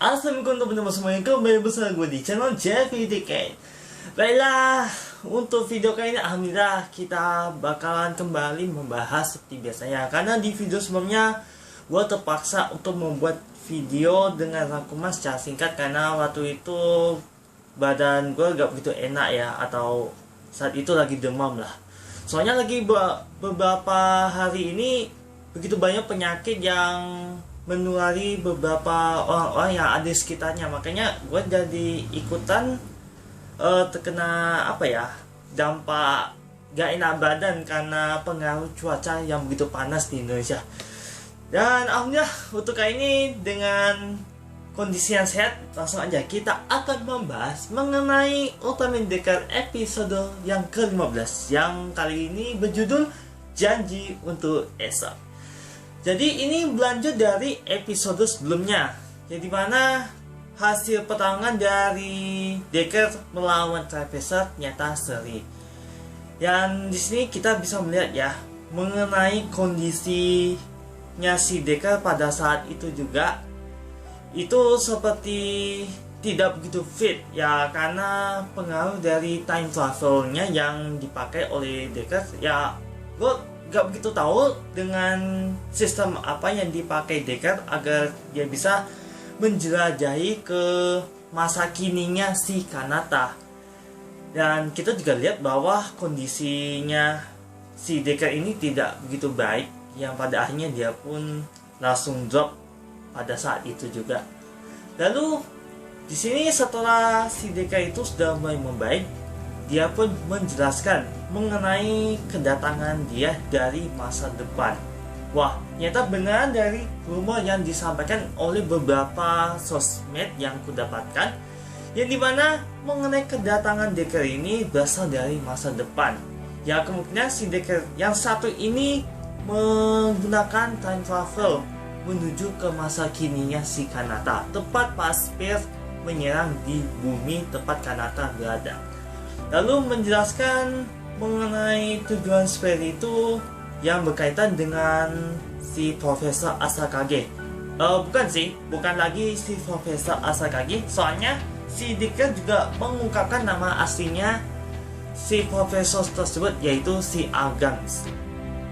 Assalamualaikum teman-teman semuanya, kembali bersama gue di channel JVDK. Baiklah, untuk video kali ini alhamdulillah kita bakalan kembali membahas seperti biasanya. Karena di video sebelumnya gue terpaksa untuk membuat video dengan rangkuman secara singkat karena waktu itu badan gue gak begitu enak ya, atau saat itu lagi demam lah. Soalnya lagi beberapa hari ini begitu banyak penyakit yang menulari beberapa orang-orang yang ada di sekitarnya, makanya gue jadi ikutan terkena dampak gak enak badan karena pengaruh cuaca yang begitu panas di Indonesia. Dan alhamdulillah untuk kali ini dengan kondisi yang sehat, langsung aja kita akan membahas mengenai Ultraman Decker episode yang ke-15 yang kali ini berjudul Janji untuk Esok. Jadi ini berlanjut dari episode sebelumnya, jadi mana hasil pertarungan dari Decker melawan Traveser nyata seri. Yang di sini kita bisa melihat ya mengenai kondisinya si Decker pada saat itu juga itu seperti tidak begitu fit ya, karena pengaruh dari time travelnya yang dipakai oleh Decker ya. Gue gak begitu tahu dengan sistem apa yang dipakai Decker agar dia bisa menjelajahi ke masa kininya si Kanata. Dan kita juga lihat bahwa kondisinya si Decker ini tidak begitu baik, yang pada akhirnya dia pun langsung drop pada saat itu juga. Lalu di sini setelah si Decker itu sudah mulai membaik, dia pun menjelaskan mengenai kedatangan dia dari masa depan. Wah, ternyata benar dari rumor yang disampaikan oleh beberapa sosmed yang kudapatkan, yang dimana mengenai kedatangan Decker ini berasal dari masa depan. Ya, kemungkinan si Decker yang satu ini menggunakan time travel menuju ke masa kininya si Kanata, tepat pas Spear menyerang di bumi tempat Kanata berada. Lalu menjelaskan mengenai tujuan Spear itu yang berkaitan dengan si Profesor Asakage. Bukan lagi si Profesor Asakage, soalnya si Decker juga mengungkapkan nama aslinya si Profesor tersebut, yaitu si Agams.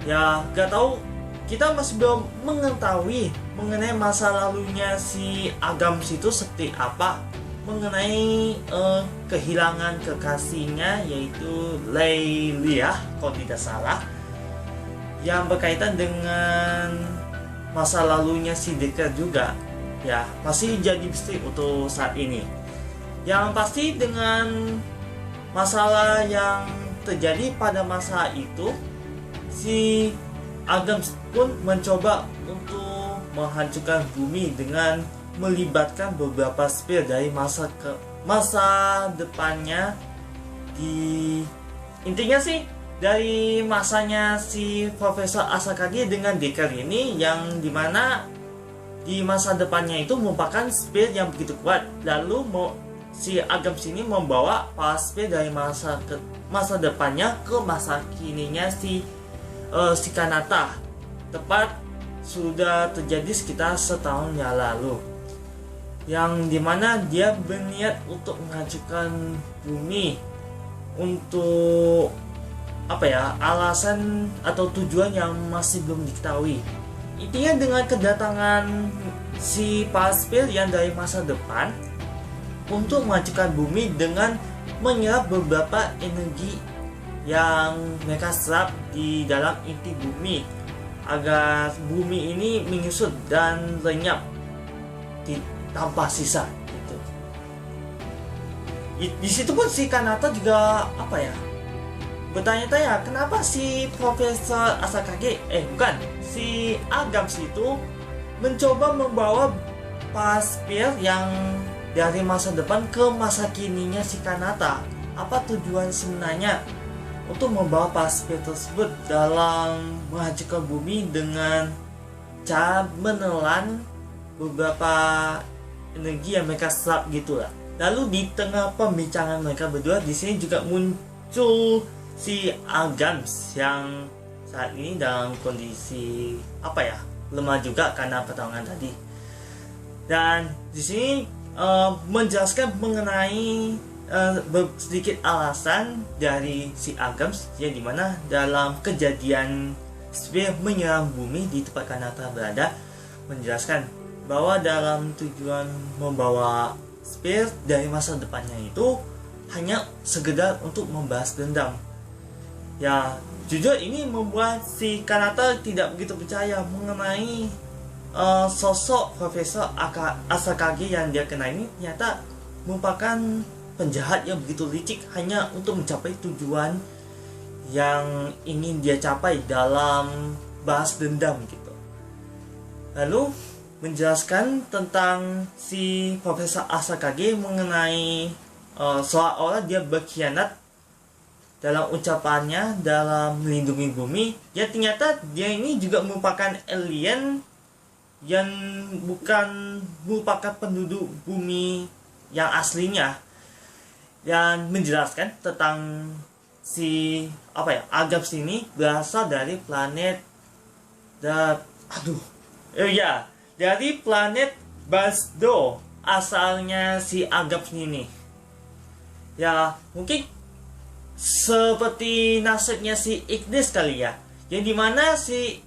Ya, gak tahu, kita masih belum mengetahui mengenai masa lalunya si Agams itu seperti apa, mengenai kehilangan kekasihnya yaitu Lelia kalau tidak salah, yang berkaitan dengan masa lalunya si Decker juga ya, masih jadi misteri untuk saat ini. Yang pasti dengan masalah yang terjadi pada masa itu, si Agams pun mencoba untuk menghancurkan bumi dengan melibatkan beberapa Spear dari masa depannya. Intinya sih dari masanya si Profesor Asakage dengan Decker ini, yang dimana di masa depannya itu merupakan Spear yang begitu kuat. Lalu si Agams ini membawa para Spear dari masa depannya ke masa kininya si Kanata, tepat sudah terjadi sekitar setahun yang lalu, yang dimana dia berniat untuk menghancurkan bumi untuk alasan atau tujuan yang masih belum diketahui. Intinya dengan kedatangan si Spear yang dari masa depan untuk menghancurkan bumi dengan menyerap beberapa energi yang mereka serap di dalam inti bumi agar bumi ini menyusut dan lenyap tanpa sisa gitu. Di situ pun si Kanata juga bertanya-tanya kenapa si Profesor Asakage si Agams itu mencoba membawa para Spear yang dari masa depan ke masa kininya si Kanata. Apa tujuan sebenarnya untuk membawa para Spear tersebut dalam menghancurkan bumi dengan cara menelan beberapa energi yang mereka serap gitulah. Lalu di tengah pembicaraan mereka berdua, di sini juga muncul si Agams yang saat ini dalam kondisi lemah juga karena pertarungan tadi. Dan di sini menjelaskan mengenai sedikit alasan dari si Agams, ya dimana dalam kejadian Spear menyerang bumi di tempat Kanata berada, menjelaskan bahwa dalam tujuan membawa Spear dari masa depannya itu hanya sekedar untuk membahas dendam. Ya jujur ini membuat si Kanata tidak begitu percaya mengenai sosok Profesor Asakage yang dia kenal ini ternyata merupakan penjahat yang begitu licik hanya untuk mencapai tujuan yang ingin dia capai dalam bahas dendam gitu. Lalu menjelaskan tentang si Profesor Asakage mengenai seolah-olah dia berkhianat dalam ucapannya dalam melindungi bumi. Ya ternyata dia ini juga merupakan alien yang bukan merupakan penduduk bumi yang aslinya, dan menjelaskan tentang si Agams ini berasal dari planet dari planet Basdo asalnya si Agams ini. Ya mungkin seperti nasibnya si Ignis kali ya, yang dimana si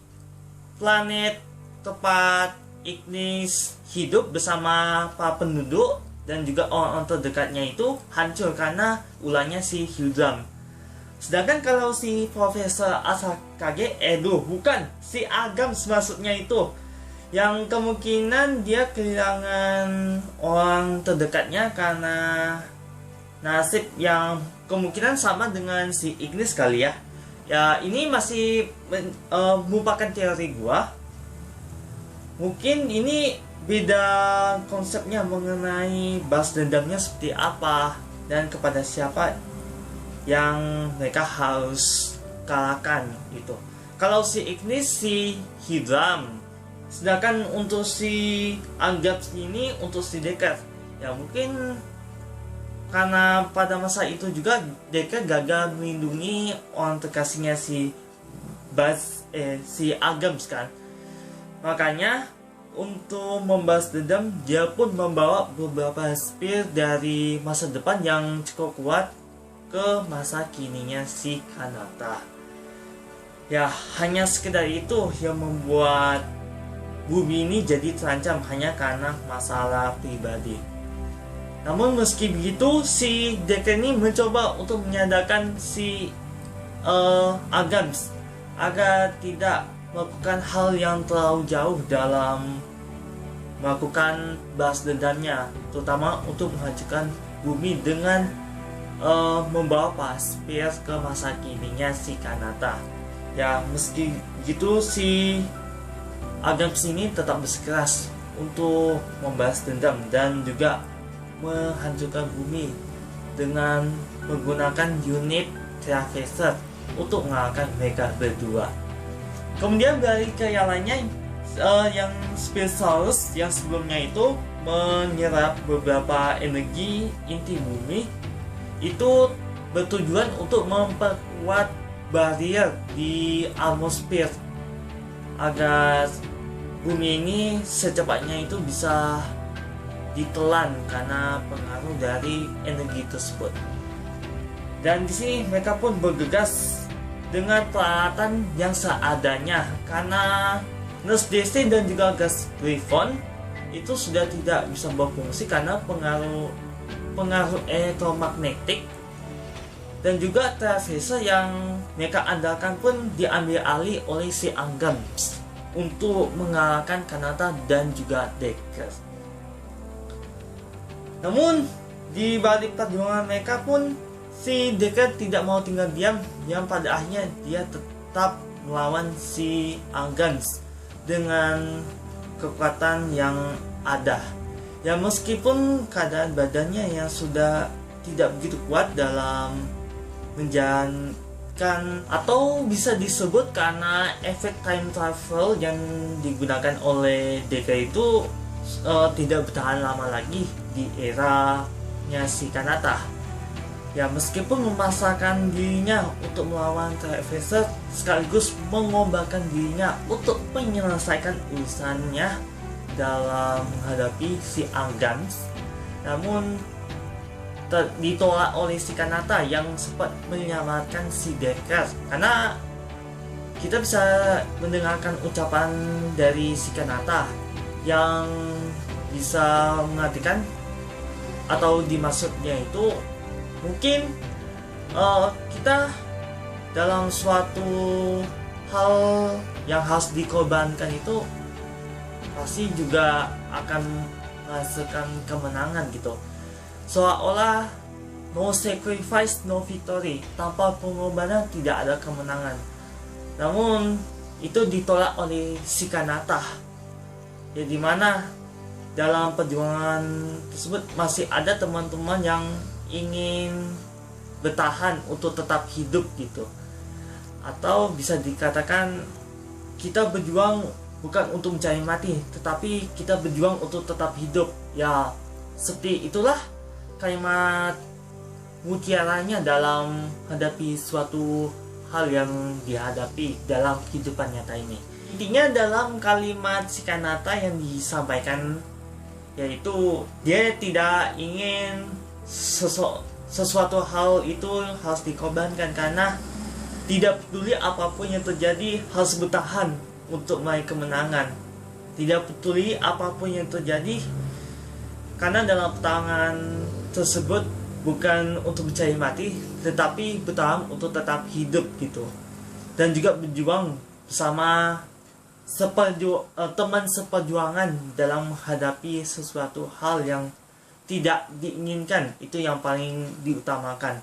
planet tempat Ignis hidup bersama para penduduk dan juga orang-orang terdekatnya itu hancur karena ulahnya si Hildram. Sedangkan kalau si Profesor Asakage, bukan, si Agams maksudnya itu, yang kemungkinan dia kehilangan orang terdekatnya karena nasib yang kemungkinan sama dengan si Ignis kali ya. Ya ini masih merupakan teori gua. Mungkin ini beda konsepnya mengenai balas dendamnya seperti apa dan kepada siapa yang mereka harus kalahkan gitu. Kalau si Ignis si Hildram, sedangkan untuk si Agams ini untuk si Deckard. Ya mungkin karena pada masa itu juga Deckard gagal melindungi orang terkasihnya si Agams kan. Makanya untuk membahas dendam, dia pun membawa beberapa spear dari masa depan yang cukup kuat ke masa kininya si Kanata. Ya hanya sekedar itu yang membuat bumi ini jadi terancam hanya karena masalah pribadi. Namun meski begitu, si Deckard ini mencoba untuk menyadarkan si Agams agar tidak melakukan hal yang terlalu jauh dalam melakukan balas dendamnya, terutama untuk menghancurkan bumi dengan membawa Spear ke masa kininya si Kanata. Ya meski begitu si Agams ini tetap bersikeras untuk membalas dendam dan juga menghancurkan bumi dengan menggunakan unit Traveser untuk mengalahkan mereka berdua. Kemudian balik ke yang lainnya, yang Spearsaurus yang sebelumnya itu menyerap beberapa energi inti bumi, itu bertujuan untuk memperkuat barrier di atmosfer agar bumi ini secepatnya itu bisa ditelan karena pengaruh dari energi tersebut. Dan di sini mereka pun bergegas dengan peralatan yang seadanya karena Nurse DC dan juga Gas Griffon itu sudah tidak bisa berfungsi karena pengaruh elektromagnetik, dan juga Traveser yang mereka andalkan pun diambil alih oleh si Agams untuk mengalahkan Kanata dan juga Deckard. Namun di balik perjuangan mereka pun si Deckard tidak mau tinggal diam, yang pada akhirnya dia tetap melawan si Agams dengan kekuatan yang ada. Ya meskipun keadaan badannya yang sudah tidak begitu kuat dalam menjalankan, atau bisa disebut karena efek time travel yang digunakan oleh Deckard itu tidak bertahan lama lagi di eranya si Kanata. Ya meskipun memasakkan dirinya untuk melawan Traveser sekaligus mengorbankan dirinya untuk menyelesaikan urusannya dalam menghadapi si Argans, namun ditolak oleh si Kanata yang sempat menyelamatkan si Deckard. Karena kita bisa mendengarkan ucapan dari si Kanata yang bisa mengartikan atau dimaksudnya itu mungkin kita dalam suatu hal yang harus dikorbankan itu pasti juga akan menghasilkan kemenangan gitu. Seolah-olah no sacrifice, no victory. Tanpa pengorbanan tidak ada kemenangan. Namun itu ditolak oleh si Kanata. Ya dimana dalam perjuangan tersebut masih ada teman-teman yang ingin bertahan untuk tetap hidup gitu. Atau bisa dikatakan kita berjuang bukan untuk mencari mati, tetapi kita berjuang untuk tetap hidup. Ya seperti itulah kalimat mutiaranya dalam hadapi suatu hal yang dihadapi dalam kehidupan nyata ini. Intinya dalam kalimat si Kanata yang disampaikan yaitu dia tidak ingin sesuatu hal itu harus dikorbankan, karena tidak peduli apapun yang terjadi harus bertahan untuk meraih kemenangan. Tidak peduli apapun yang terjadi, karena dalam pertarungan tersebut bukan untuk mencari mati, tetapi bertahan untuk tetap hidup gitu. Dan juga berjuang bersama teman seperjuangan dalam menghadapi sesuatu hal yang tidak diinginkan. Itu yang paling diutamakan.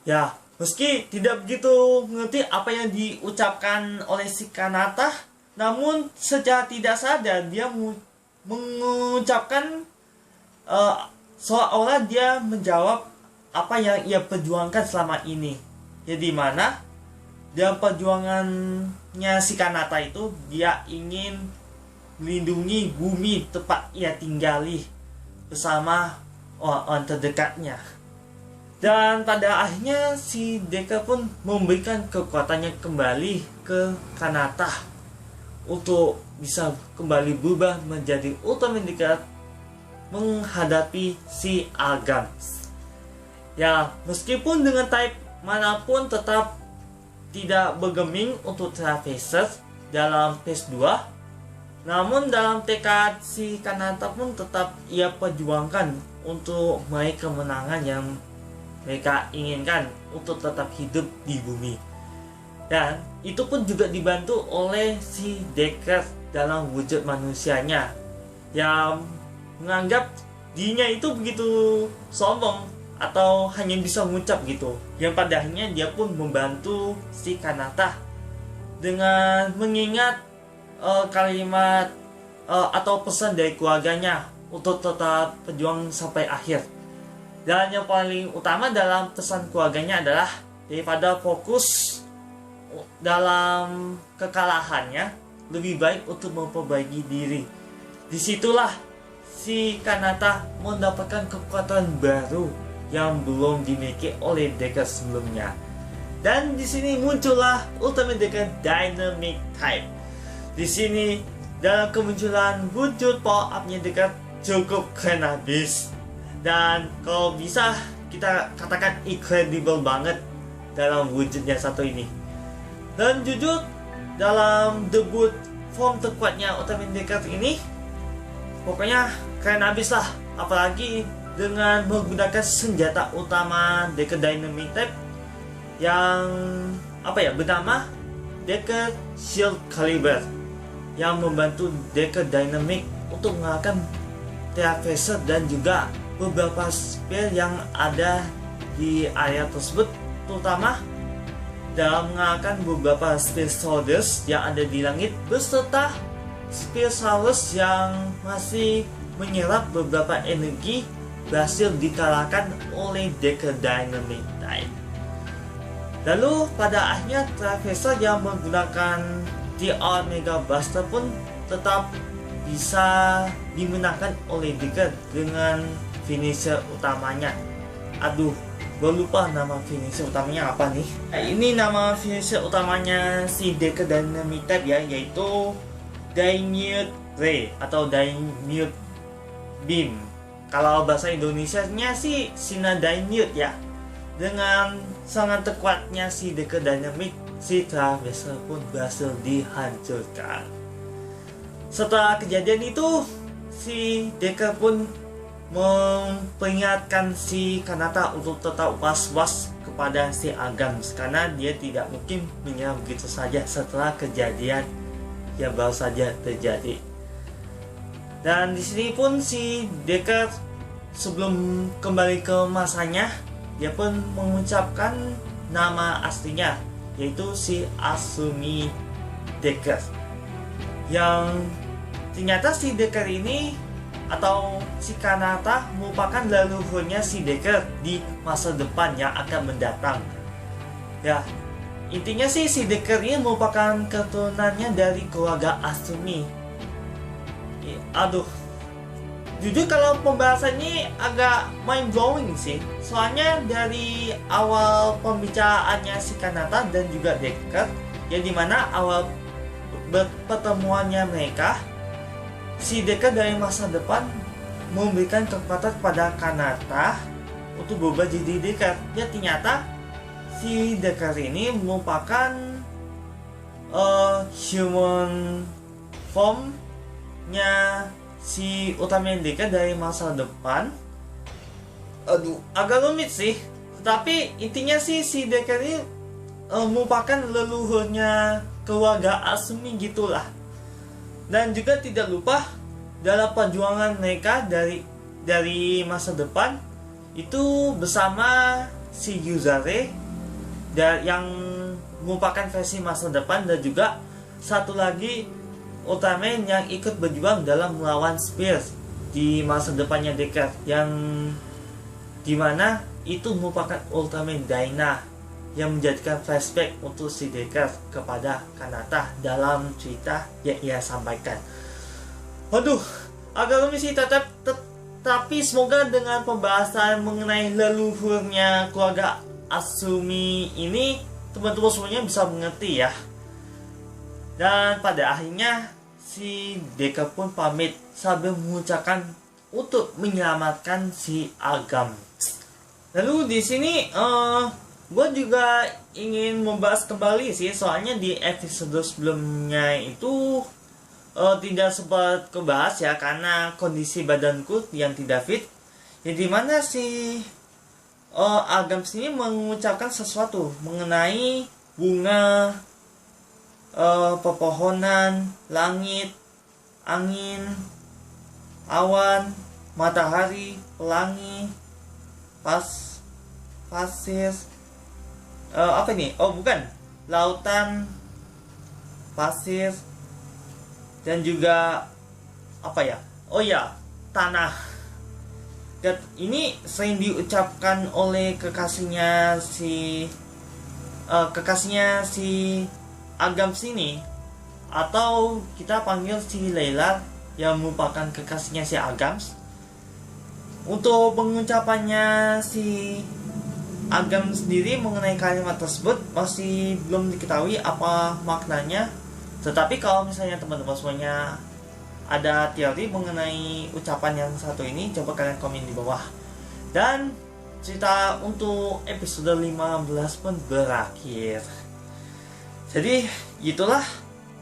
Ya, meski tidak begitu mengerti apa yang diucapkan oleh si Kanata, namun secara tidak sadar dia mengucapkan seolah dia menjawab apa yang ia perjuangkan selama ini. Ya dimana dalam perjuangannya si Kanata itu dia ingin melindungi bumi tempat ia tinggali bersama orang terdekatnya. Dan pada akhirnya si Deckard pun memberikan kekuatannya kembali ke Kanata untuk bisa kembali berubah menjadi Ultimate Deckard menghadapi si Argans. Ya, meskipun dengan type manapun tetap tidak bergeming untuk Traveser dalam phase 2, namun dalam tekad si Kanata pun tetap ia perjuangkan untuk meraih kemenangan yang mereka inginkan untuk tetap hidup di bumi. Dan itu pun juga dibantu oleh si Deckard dalam wujud manusianya yang menganggap dirinya itu begitu sombong atau hanya bisa mengucap gitu. Yang pada akhirnya dia pun membantu si Kanata dengan mengingat kalimat atau pesan dari keluarganya untuk tetap berjuang sampai akhir. Dan yang paling utama dalam pesan keluarganya adalah daripada fokus dalam kekalahannya, lebih baik untuk memperbaiki diri. Disitulah si Kanata mendapatkan kekuatan baru yang belum dimiliki oleh Deckard sebelumnya. Dan di sini muncullah Ultimate Deckard Dynamic Type. Di sini dalam kemunculan wujud power up-nya Deckard cukup keren habis. Dan kalau bisa kita katakan incredible banget dalam wujudnya satu ini. Dan jujur dalam debut form terkuatnya Ultimate Deckard ini pokoknya keren habis lah. Apalagi dengan menggunakan senjata utama Deckard Dynamic Type yang bernama Deckard Shield Caliber, yang membantu Deckard Dynamic untuk mengalahkan Traveser dan juga beberapa spell yang ada di area tersebut, terutama dalam mengalahkan beberapa spell soldiers yang ada di langit beserta spell soldiers yang masih menyerap beberapa energi berhasil dikalahkan oleh Deckard Dynamic Type. Lalu pada akhirnya Traveser yang menggunakan TR Mega Blaster pun tetap bisa dimenangkan oleh Deckard dengan finisher utamanya. Aduh, gue lupa nama finisher utamanya apa nih. Ini nama finisher utamanya si Deckard Dynamic Type ya, yaitu Daimute Ray atau Daimute Beam. Kalau bahasa Indonesianya sih Sina Daimute ya. Dengan sangat kuatnya si Decker Dynamic, si Traversal pun berhasil dihancurkan. Setelah kejadian itu, si Decker pun memperingatkan si Kanata untuk tetap was-was kepada si Agams, karena dia tidak mungkin menyerang begitu saja setelah kejadian yang baru saja terjadi. Dan di sini pun si Decker sebelum kembali ke masanya, dia pun mengucapkan nama aslinya, yaitu si Asumi Decker. Yang ternyata si Decker ini atau si Kanata merupakan leluhurnya si Decker di masa depan yang akan mendatang. Ya, intinya sih si Decker ini merupakan keturunannya dari keluarga Asumi. Aduh, jujur kalau pembahasannya agak mind blowing sih. Soalnya dari awal pembicaraannya si Kanata dan juga Decker, ya dimana awal pertemuannya mereka, si Decker dari masa depan memberikan kekuatan kepada Kanata untuk berubah jadi Decker. Ya ternyata si Decker ini merupakan human formnya si Ultraman Decker dari masa depan. Aduh, agak rumit sih. Tetapi intinya sih si Decker ini merupakan leluhurnya keluarga Asumi gitulah. Dan juga tidak lupa dalam perjuangan mereka dari masa depan itu bersama si Yuzare yang merupakan versi masa depan, dan juga satu lagi Ultraman yang ikut berjuang dalam melawan Spears di masa depannya Decker, yang dimana itu merupakan Ultraman Dyna yang menjadikan flashback untuk si Decker kepada Kanata dalam cerita yang ia sampaikan. Waduh, agak rumit sih, tapi semoga dengan pembahasan mengenai leluhurnya keluarga Asumi ini teman-teman semuanya bisa mengerti ya. Dan pada akhirnya si Decker pun pamit sambil mengucapkan untuk menyelamatkan si Agam. Lalu di sini gue juga ingin membahas kembali sih, soalnya di episode sebelumnya itu tidak sempat kebahas ya karena kondisi badanku yang tidak fit. Yang dimana si Agam sini mengucapkan sesuatu mengenai bunga, pepohonan, langit, angin, awan, matahari, pelangi, pasir, apa ini? Oh bukan, lautan, pasir, dan juga apa ya? Oh ya, tanah. Dan ini sering diucapkan oleh kekasihnya si Agam sini, atau kita panggil si Layla yang merupakan kekasihnya si Agams. Untuk pengucapannya si Agam sendiri mengenai kalimat tersebut masih belum diketahui apa maknanya. Tetapi kalau misalnya teman-teman semuanya ada teori mengenai ucapan yang satu ini, coba kalian komen di bawah. Dan cerita untuk episode 15 pun berakhir. Jadi itulah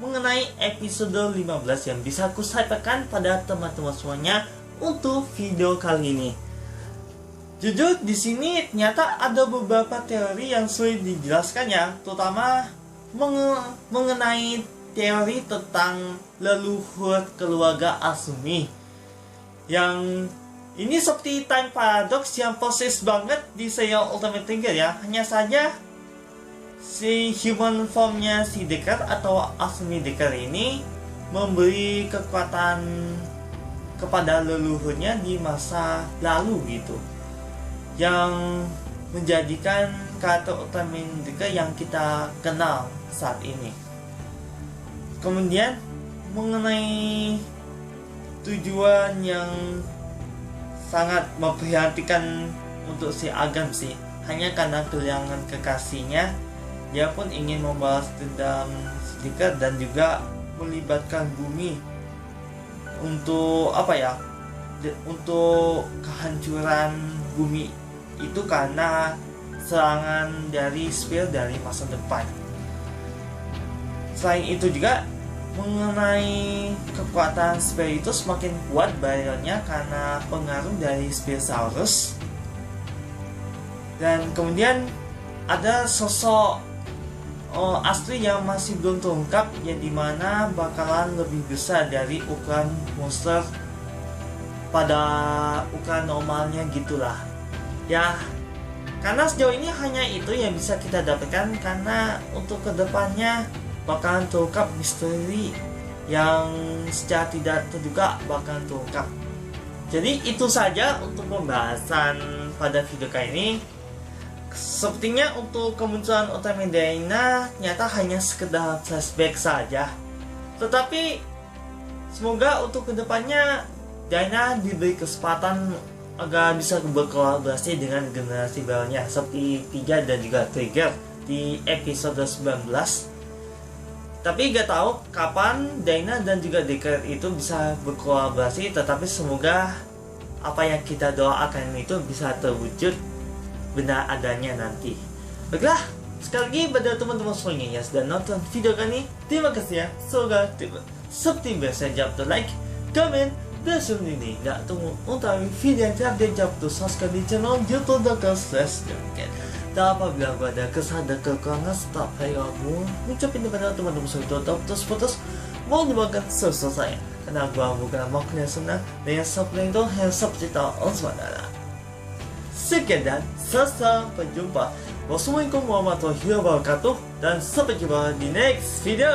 mengenai episode 15 yang bisa aku sampaikan pada teman-teman semuanya untuk video kali ini. Jujur di sini ternyata ada beberapa teori yang sulit dijelaskan ya, terutama mengenai teori tentang leluhur keluarga Asumi. Yang ini seperti time paradox yang persis banget di serial Ultimate Trigger ya. Hanya saja si human formnya si Decker atau Asumi Decker ini memberi kekuatan kepada leluhurnya di masa lalu gitu, yang menjadikan karakter Ultraman Decker yang kita kenal saat ini. Kemudian mengenai tujuan yang sangat memprihatinkan untuk si Agam sih, hanya karena kehilangan kekasihnya, dia pun ingin membalas dendam Decker dan juga melibatkan bumi untuk apa ya? Untuk kehancuran bumi itu karena serangan dari sphere dari masa depan. Selain itu juga mengenai kekuatan sphere itu semakin kuat barriernya karena pengaruh dari Spherosaurus. Dan kemudian ada sosok asli yang masih belum terungkap, yang dimana bakalan lebih besar dari ukuran monster pada ukuran normalnya gitulah ya. Karena sejauh ini hanya itu yang bisa kita dapatkan, karena untuk kedepannya bakalan terungkap misteri yang secara tidak terduga bakalan terungkap. Jadi itu saja untuk pembahasan pada video kali ini. Sepertinya untuk kemunculan Ultraman Dyna ternyata hanya sekedar flashback saja. Tetapi semoga untuk kedepannya Dyna diberi kesempatan agar bisa berkolaborasi dengan generasi barunya seperti Tiga dan juga Trigger di episode 19. Tapi gak tahu kapan Dyna dan juga Decker itu bisa berkolaborasi, tetapi semoga apa yang kita doakan itu bisa terwujud benar adanya nanti. Baiklah, sekali lagi pada teman-teman semuanya yang sudah nonton video kali ini, terima kasih ya. Semoga seperti biasa jangan lupa like, comment, dan sebelum ini gak tunggu untuk video yang terupdate, jangan lupa subscribe di channel youtube.com/Jongken. Dan apabila ada kesalahan dan kekurangan, tetap saya mengucapkan kepada teman-teman semua putus mau dimakan selesai saya, karena gua bukan makhluk yang senang dan yang seperti itu yang seperti tahu Allah. Sekian dan sampai jumpa. Wassalamualaikum warahmatullahi wabarakatuh, dan sampai jumpa di next video.